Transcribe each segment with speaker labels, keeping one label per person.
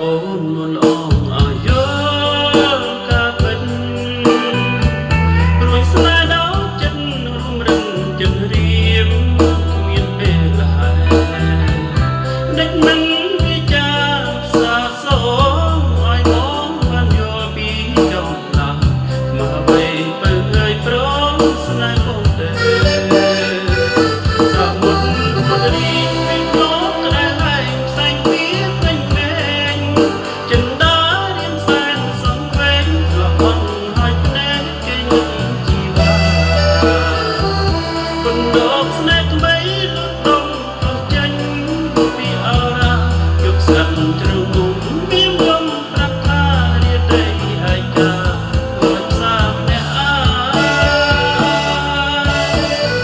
Speaker 1: អូនមុនអងឲ្យយកការពិតព្រួយស្នេហ៍ដល់ចិត្តរួមរឹងចិត្តរៀមគ្មានពេលហើយដឹកមិនវិចារសាសូមឲ្យបងបានយល់ពីចោលឡាមកបីបើឲ្យព្រមស្នេហ៍បងទេសមុទ្រមុទ្រីពីព្រមក្តៅហើយផ្សែងពីពេញពេញចិនដារៀនសែនសំវែងស្លាប់អន់ហើយភ្នែកគេនឹងជីវាបណ្ដោបស្នេហ៍ថ្មីលុតដងខុសចេញពីអរ៉ាយកស្រាប់ជ្រៅមុំមានយំប្រាប់ថារាត្រីឯកាអត់សាមអ្នកអា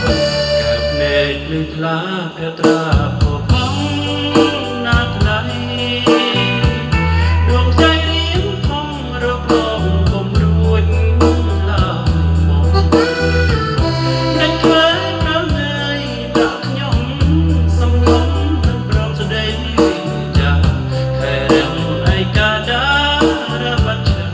Speaker 1: កើតភ្នែកភ្លឺថ្លាភេត្រាផផងណាថ្លៃដួងใจរៀងធំរកលងកុំរួចឡើយមកតែធ្វើប្រងើយដាក់ខ្ញុំសំងំមិនព្រមស្ដីចាខែរាំងឯកាដារបាត់ចិត្ត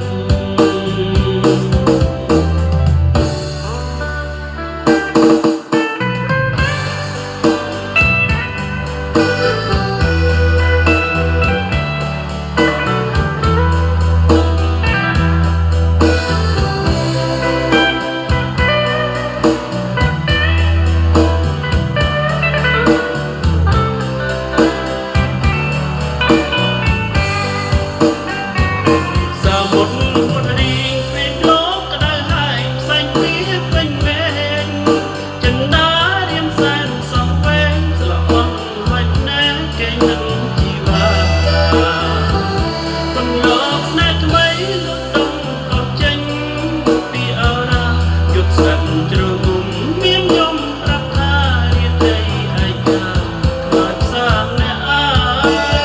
Speaker 1: ជ្រងំមានយំប្រាប់ថារាត្រីឯកាខ្លាចផ្សាអ្នកអា